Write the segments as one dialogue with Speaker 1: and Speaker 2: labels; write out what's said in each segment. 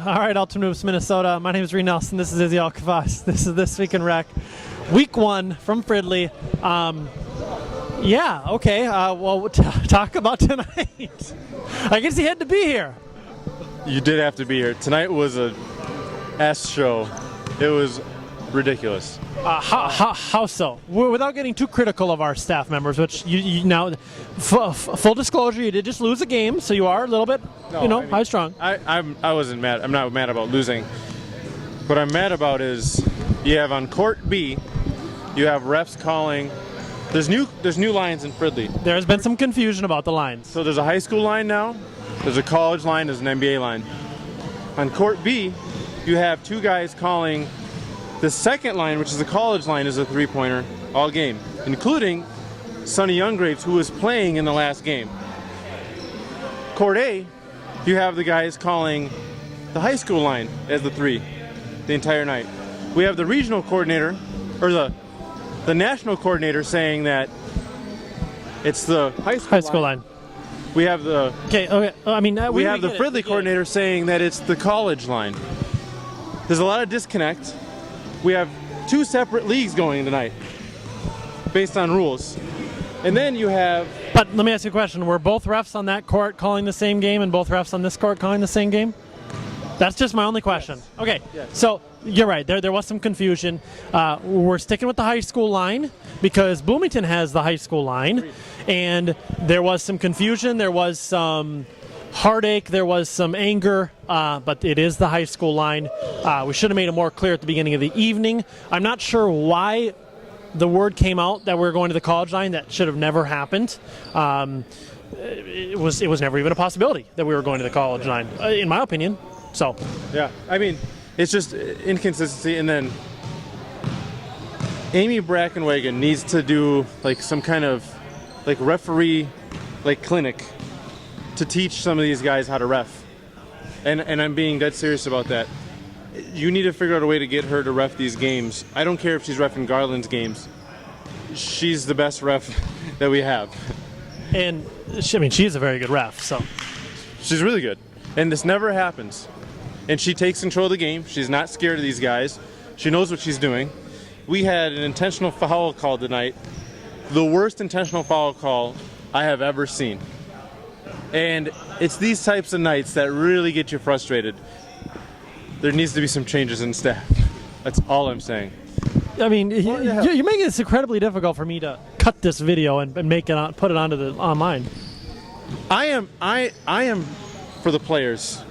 Speaker 1: All right, Ultimate Moves Minnesota. My name is Reid Nelson. This is Izzy Alcavas. This is This Week in Rec. Week 1 from Fridley. Yeah, okay. Talk about tonight. I guess you had to be here.
Speaker 2: You did have to be here. Tonight was a S show. It was ridiculous.
Speaker 1: How so? Without getting too critical of our staff members, which you now, full disclosure, you did just lose a game, so you are a little bit, high strung.
Speaker 2: I wasn't mad. I'm not mad about losing. What I'm mad about is you have on court B, you have refs calling. There's new lines in Fridley.
Speaker 1: There's been some confusion about the lines.
Speaker 2: So there's a high school line now. There's a college line. There's an NBA line. On court B, you have two guys calling. The second line, which is the college line, is a three-pointer all game, including Sonny Younggraves, who was playing in the last game. Court A, you have the guys calling the high school line as the three the entire night. We have the regional coordinator, or the national coordinator, saying that it's the high school line. We have the we have the Fridley coordinator saying that it's the college line. There's a lot of disconnect. We have two separate leagues going tonight based on rules. And then you have...
Speaker 1: But let me ask you a question. Were both refs on that court calling the same game and both refs on this court calling the same game? That's just my only question. Yes. Okay, yes. So you're right. There was some confusion. We're sticking with the high school line because Bloomington has the high school line. And there was some confusion. There was some heartache, there was some anger, but it is the high school line. We should have made it more clear at the beginning of the evening. I'm not sure why the word came out that we were going to the college line. That should have never happened. It was never even a possibility that we were going to the college line, in my opinion. So
Speaker 2: yeah, I mean, it's just inconsistency. And then Amy Brackenwagon needs to do like some kind of like referee like clinic to teach some of these guys how to ref. And I'm being dead serious about that. You need to figure out a way to get her to ref these games. I don't care if she's reffing Garland's games. She's the best ref that we have.
Speaker 1: And she's a very good ref, so.
Speaker 2: She's really good. And this never happens. And she takes control of the game. She's not scared of these guys. She knows what she's doing. We had an intentional foul call tonight. The worst intentional foul call I have ever seen. And it's these types of nights that really get you frustrated. There needs to be some changes in staff. That's all I'm saying.
Speaker 1: I mean, you're making this incredibly difficult for me to cut this video and put it onto the online.
Speaker 2: I am for the players.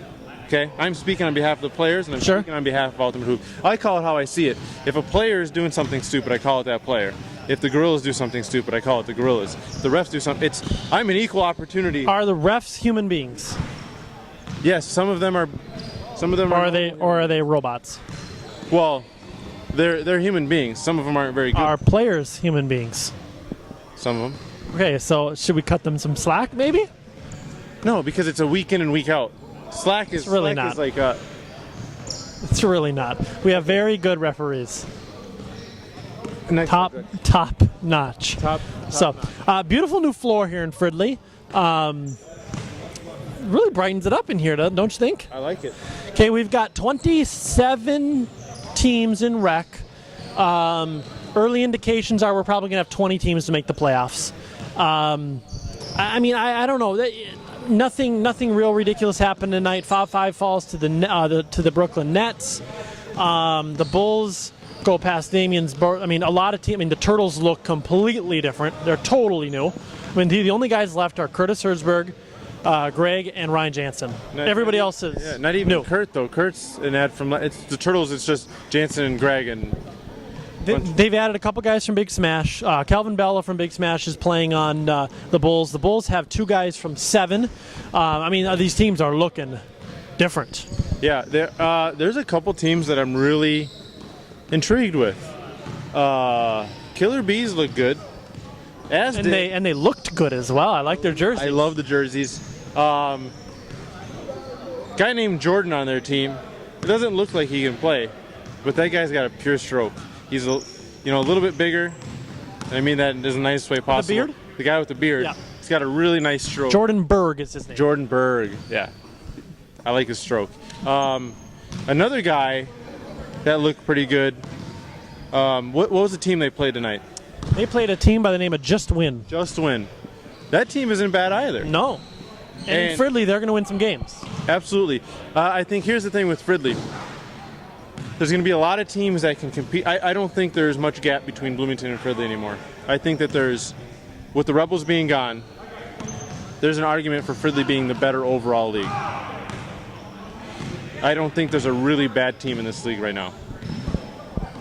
Speaker 2: Okay, I'm speaking on behalf of the players, and I'm speaking on behalf of Ultimate Hoop. I call it how I see it. If a player is doing something stupid, I call it that player. If the Gorillas do something stupid, I call it the Gorillas. If the refs do something, I'm an equal opportunity.
Speaker 1: Are the refs human beings?
Speaker 2: Yes, some of them are.
Speaker 1: Or are they robots?
Speaker 2: Well, they're human beings. Some of them aren't very good.
Speaker 1: Are players human beings?
Speaker 2: Some of them.
Speaker 1: Okay, so should we cut them some slack, maybe?
Speaker 2: No, because it's a week in and week out. Slack is
Speaker 1: really not. It's really not. We have very good referees. Top notch. So, beautiful new floor here in Fridley. Really brightens it up in here, don't you think?
Speaker 2: I like it.
Speaker 1: Okay, we've got 27 teams in rec. Early indications are we're probably going to have 20 teams to make the playoffs. I don't know. Nothing real ridiculous happened tonight. 5 falls to the Brooklyn Nets. The Bulls go past Damien's. A lot of teams. The Turtles look completely different. They're totally new. The only guys left are Curtis Herzberg, Greg, and Ryan Jansen. Everybody else is
Speaker 2: not even
Speaker 1: new.
Speaker 2: Kurt though. Kurt's an ad from it's the Turtles. It's just Jansen and Greg and.
Speaker 1: They've added a couple guys from Big Smash. Calvin Bella from Big Smash is playing on the Bulls. The Bulls have 2 guys from 7. These teams are looking different.
Speaker 2: Yeah, there's a couple teams that I'm really intrigued with. Killer Bees look good.
Speaker 1: They looked good as well. I like their jerseys.
Speaker 2: I love the jerseys. Guy named Jordan on their team. It doesn't look like he can play, but that guy's got a pure stroke. He's a little bit bigger. I mean that in the nicest way possible.
Speaker 1: The beard?
Speaker 2: The guy with the beard.
Speaker 1: Yeah.
Speaker 2: He's got a really nice stroke.
Speaker 1: Jordan Berg is his name.
Speaker 2: Jordan Berg, yeah. I like his stroke. Another guy that looked pretty good. What was the team they played tonight?
Speaker 1: They played a team by the name of Just Win.
Speaker 2: Just Win. That team isn't bad either.
Speaker 1: No. And in Fridley, they're going to win some games.
Speaker 2: Absolutely. I think here's the thing with Fridley. There's going to be a lot of teams that can compete. I don't think there's much gap between Bloomington and Fridley anymore. I think that with the Rebels being gone, there's an argument for Fridley being the better overall league. I don't think there's a really bad team in this league right now.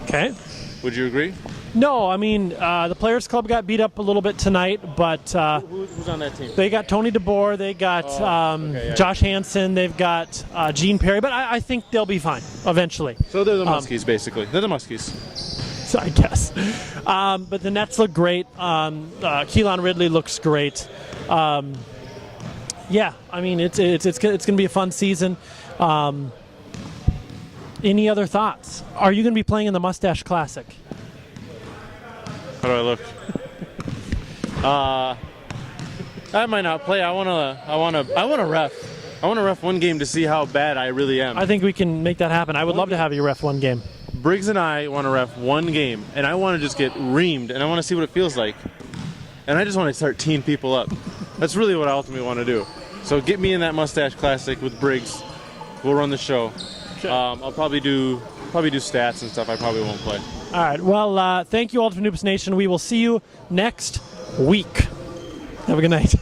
Speaker 1: Okay.
Speaker 2: Would you agree?
Speaker 1: No, I mean, the Players Club got beat up a little bit tonight, but
Speaker 2: Who's on that team?
Speaker 1: they got Tony DeBoer, they got Josh Hansen, they've got Gene Perry, but I think they'll be fine eventually.
Speaker 2: So they're the Muskies, basically. They're the Muskies.
Speaker 1: So I guess. But the Nets look great. Keelan Ridley looks great. Yeah, I mean, it's going to be a fun season. Any other thoughts? Are you going to be playing in the Mustache Classic?
Speaker 2: How do I look? I might not play. I want to ref. I want to ref one game to see how bad I really am.
Speaker 1: I think we can make that happen. I would love to have you ref one game.
Speaker 2: Briggs and I want to ref one game, and I want to just get reamed, and I want to see what it feels like. And I just want to start teeing people up. That's really what I ultimately want to do. So get me in that Mustache Classic with Briggs. We'll run the show.
Speaker 1: Sure.
Speaker 2: I'll probably do stats and stuff. I probably won't play.
Speaker 1: All right. Well, thank you all to Noops Nation. We will see you next week. Have a good night.